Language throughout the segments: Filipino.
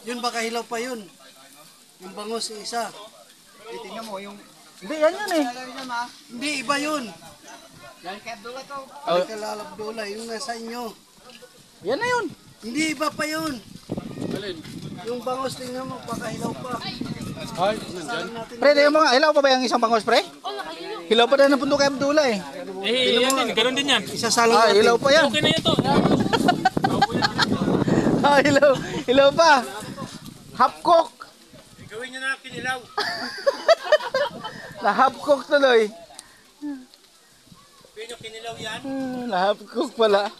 Yun baka hilaw pa yun. Yung bangos isa. Tingnan mo yung... Hindi, yan yun eh. Hindi, iba yun. Yan kaya doon ito. Ay, kalalabdola, yung nasa inyo. Yan na yun. Hindi, iba pa yun. Yung bangos, tingnan mo, baka hilaw pa. Ay, Sasalang natin. Pre, yung mga hilaw pa ba yung isang bangos, pre? Hilaw pa na ng punto kay Abdullah eh. yan din, ganun din yan. Isasalang Ah, natin. hilaw pa yan. Okay na yun to. Ah, hilaw. Hilaw pa. Half cook. Gawin nyo na kinilaw. Na half cook tuloy. Gawin nyo kinilaw yan. Na half cook pala.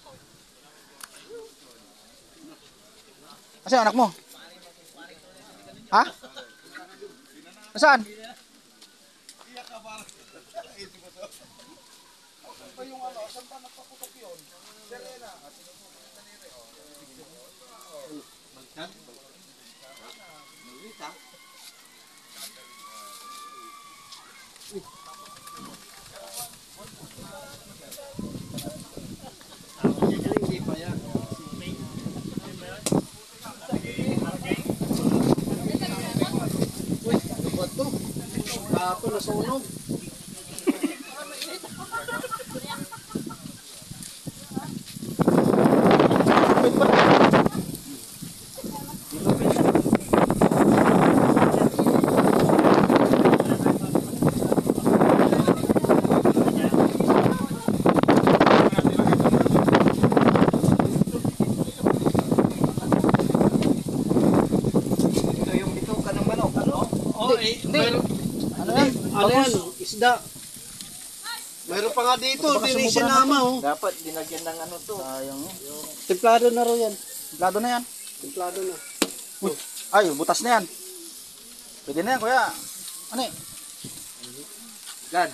Asan anak mo? Ha? Nasaan? Hindi pa yan. Uy, ano ba ito? Kapo, nasunog. Ito yung bituka ng manok. Ano? Oo, Hindi. Ano yan? Ano yan? Isda. Mayroon pa nga dito, hindi sinama oh. Dapat dinagyan ng ano to. Sayang eh. Templado na raw yan. Lado na yan. Templado na. Uy. Ay, butas na yan. Pwede na yan, kuya. Ano eh? Gan.